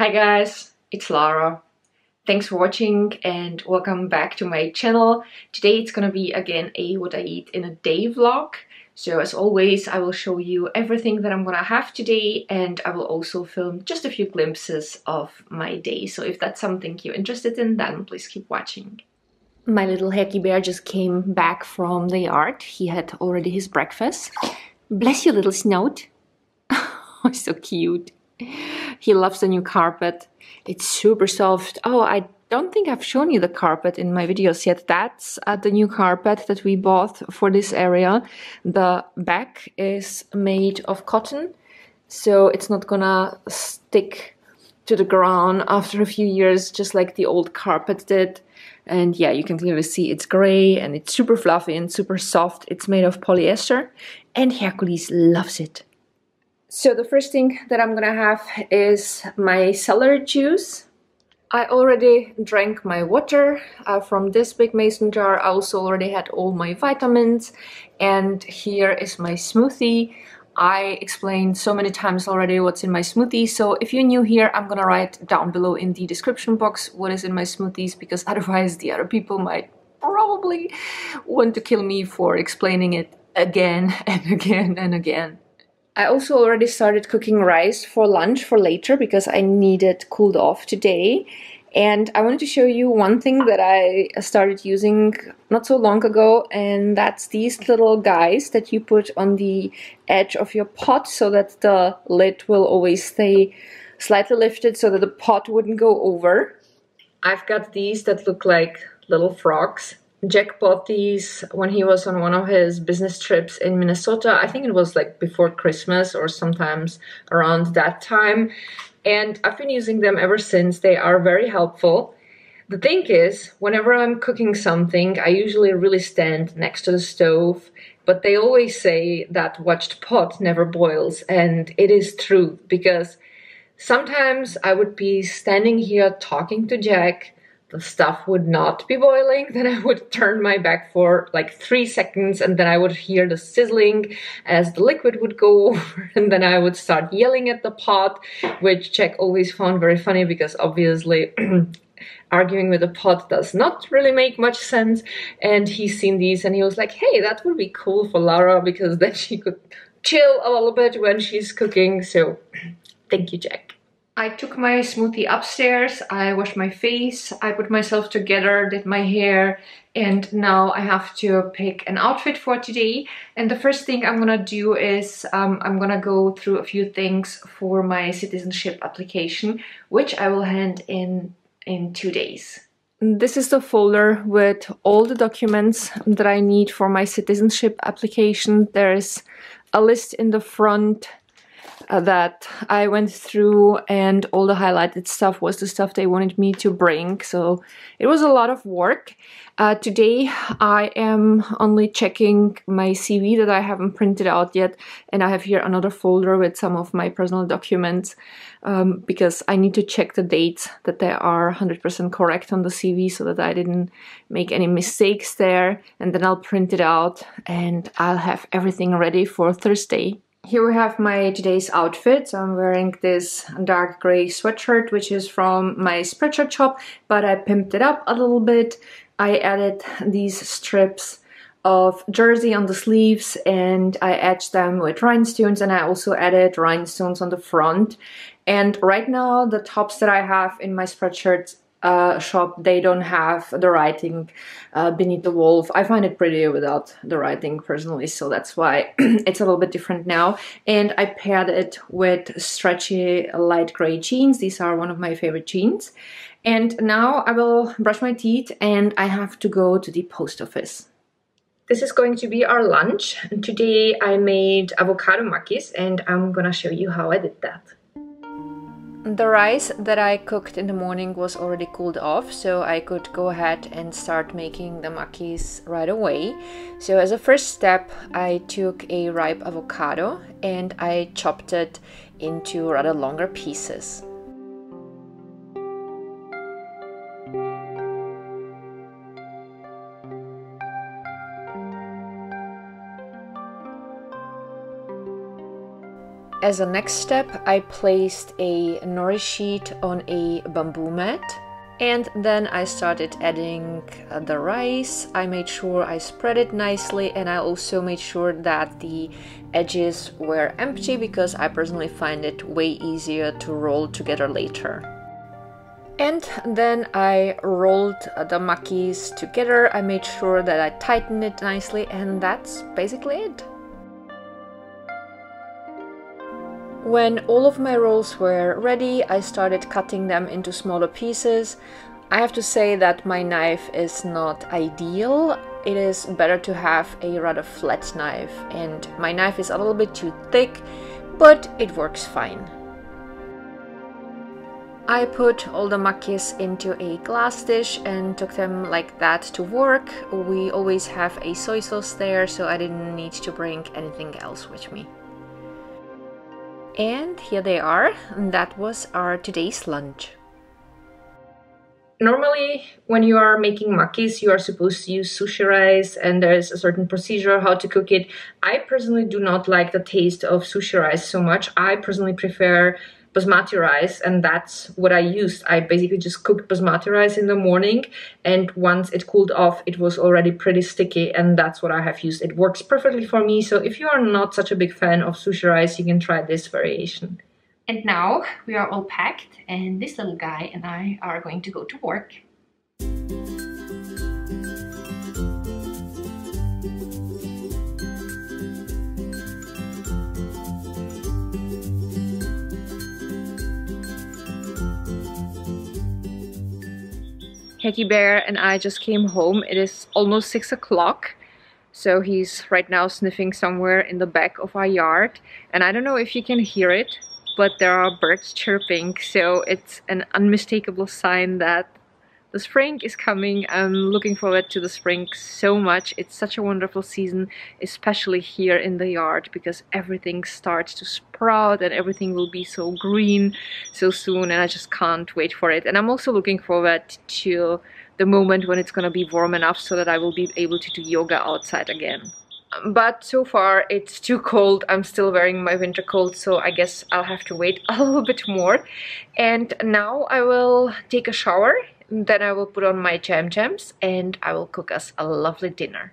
Hi guys, it's Lara. Thanks for watching and welcome back to my channel. Today it's gonna be again a what I eat in a day vlog. So as always, I will show you everything that I'm gonna have today, and I will also film just a few glimpses of my day. So if that's something you're interested in, then please keep watching. My little hacky bear just came back from the yard. He had already his breakfast. Bless you, little snout. Oh, so cute. He loves the new carpet. It's super soft. Oh, I don't think I've shown you the carpet in my videos yet. That's the new carpet that we bought for this area. The back is made of cotton, so it's not gonna stick to the ground after a few years, just like the old carpet did. And yeah, you can clearly see it's gray and it's super fluffy and super soft. It's made of polyester and Hercules loves it. So the first thing that I'm gonna have is my celery juice. I already drank my water from this big mason jar. I also already had all my vitamins, and here is my smoothie. I explained so many times already what's in my smoothie, so if you're new here, I'm gonna write down below in the description box what is in my smoothies, because otherwise the other people might probably want to kill me for explaining it again and again and again. I also already started cooking rice for lunch for later because I need it cooled off today. And I wanted to show you one thing that I started using not so long ago, and that's these little guys that you put on the edge of your pot so that the lid will always stay slightly lifted so that the pot wouldn't go over. I've got these that look like little frogs. Jack bought these when he was on one of his business trips in Minnesota. I think it was like before Christmas or sometimes around that time. And I've been using them ever since. They are very helpful. The thing is, whenever I'm cooking something, I usually really stand next to the stove. But they always say that watched pot never boils. And it is true, because sometimes I would be standing here talking to Jack, the stuff would not be boiling, then I would turn my back for like 3 seconds and then I would hear the sizzling as the liquid would go over, and then I would start yelling at the pot, which Jack always found very funny because obviously arguing with a pot does not really make much sense. And he's seen these and he was like, hey, that would be cool for Lara because then she could chill a little bit when she's cooking. So thank you, Jack. I took my smoothie upstairs, I washed my face, I put myself together, did my hair, and now I have to pick an outfit for today. And the first thing I'm gonna do is I'm gonna go through a few things for my citizenship application, which I will hand in 2 days. This is the folder with all the documents that I need for my citizenship application. There's a list in the front that I went through, and all the highlighted stuff was the stuff they wanted me to bring, so it was a lot of work. Today I am only checking my CV that I haven't printed out yet, and I have here another folder with some of my personal documents because I need to check the dates that they are 100% correct on the CV so that I didn't make any mistakes there, and then I'll print it out and I'll have everything ready for Thursday. Here we have my today's outfit. So I'm wearing this dark gray sweatshirt, which is from my spreadshirt shop, but I pimped it up a little bit. I added these strips of jersey on the sleeves and I etched them with rhinestones, and I also added rhinestones on the front. And right now the tops that I have in my spreadshirt shop, they don't have the writing beneath the wolf. I find it prettier without the writing personally, so that's why it's a little bit different now. And I paired it with stretchy light gray jeans. These are one of my favorite jeans. And now I will brush my teeth and I have to go to the post office. This is going to be our lunch. And today I made avocado makis and I'm gonna show you how I did that. The rice that I cooked in the morning was already cooled off, so I could go ahead and start making the makis right away. So as a first step, I took a ripe avocado and I chopped it into rather longer pieces. As a next step, I placed a nourish sheet on a bamboo mat. And then I started adding the rice. I made sure I spread it nicely, and I also made sure that the edges were empty because I personally find it way easier to roll together later. And then I rolled the makis together. I made sure that I tightened it nicely, and that's basically it. When all of my rolls were ready, I started cutting them into smaller pieces. I have to say that my knife is not ideal. It is better to have a rather flat knife, and my knife is a little bit too thick, but it works fine. I put all the makis into a glass dish and took them like that to work. We always have a soy sauce there, so I didn't need to bring anything else with me. And here they are. That was our today's lunch. Normally, when you are making makis, you are supposed to use sushi rice, and there's a certain procedure how to cook it. I personally do not like the taste of sushi rice so much. I personally prefer basmati rice, and that's what I used. I basically just cooked basmati rice in the morning, and once it cooled off, it was already pretty sticky, and that's what I have used. It works perfectly for me, so if you are not such a big fan of sushi rice, you can try this variation. And now we are all packed, and this little guy and I are going to go to work. Heki Bear and I just came home. It is almost 6 o'clock. So he's right now sniffing somewhere in the back of our yard. And I don't know if you can hear it, but there are birds chirping. So it's an unmistakable sign that the spring is coming. I'm looking forward to the spring so much. It's such a wonderful season, especially here in the yard, because everything starts to sprout and everything will be so green so soon, and I just can't wait for it. And I'm also looking forward to the moment when it's gonna be warm enough so that I will be able to do yoga outside again. But so far it's too cold. I'm still wearing my winter coat, so I guess I'll have to wait a little bit more. And now I will take a shower. Then I will put on my jams and I will cook us a lovely dinner.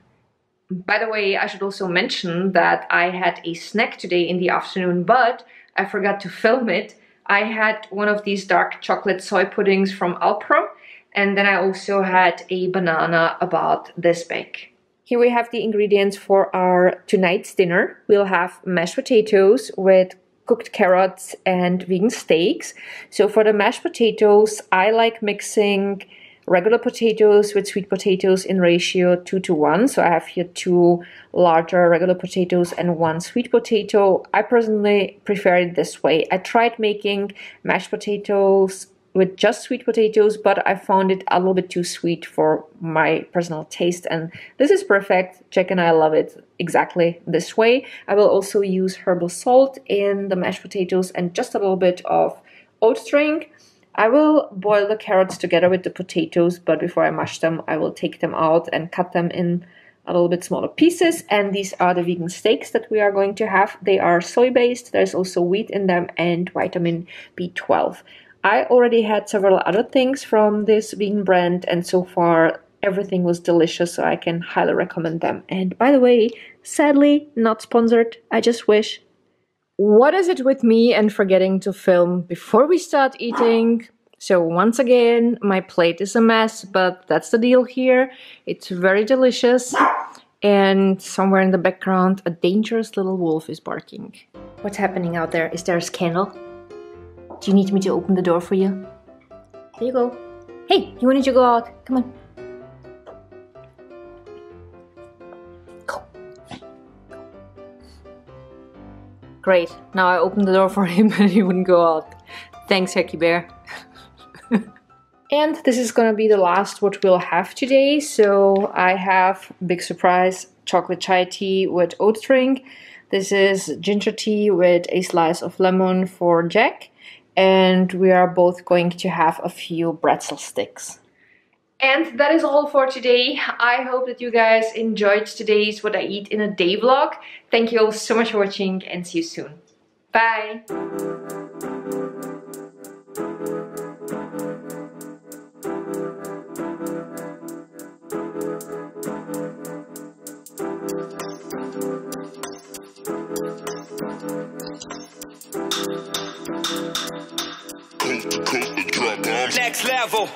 By the way, I should also mention that I had a snack today in the afternoon, but I forgot to film it. I had one of these dark chocolate soy puddings from Alpro, and then I also had a banana about this big. Here we have the ingredients for our tonight's dinner. We'll have mashed potatoes with cooked carrots and vegan steaks. So for the mashed potatoes, I like mixing regular potatoes with sweet potatoes in ratio 2:1. So I have here 2 larger regular potatoes and 1 sweet potato. I personally prefer it this way. I tried making mashed potatoes with just sweet potatoes, but I found it a little bit too sweet for my personal taste, and this is perfect. Jack and I love it exactly this way. I will also use herbal salt in the mashed potatoes and just a little bit of oat drink. I will boil the carrots together with the potatoes, but before I mash them, I will take them out and cut them in a little bit smaller pieces. And these are the vegan steaks that we are going to have. They are soy-based. There's also wheat in them and vitamin B12. I already had several other things from this vegan brand, and so far everything was delicious, so I can highly recommend them. And by the way, sadly not sponsored, I just wish. What is it with me and forgetting to film before we start eating? So once again, my plate is a mess, but that's the deal here. It's very delicious, and somewhere in the background a dangerous little wolf is barking. What's happening out there? Is there a scandal? Do you need me to open the door for you? There you go. Hey, you wanted to go out? Come on. Go. Great. Now I opened the door for him and he wouldn't go out. Thanks, Heki Bear. And this is gonna be the last what we'll have today. So I have, big surprise, chocolate chai tea with oat drink. This is ginger tea with a slice of lemon for Jack. And we are both going to have a few pretzel sticks. And that is all for today. I hope that you guys enjoyed today's What I Eat in a Day vlog. Thank you all so much for watching and see you soon. Bye. Bye! Next level.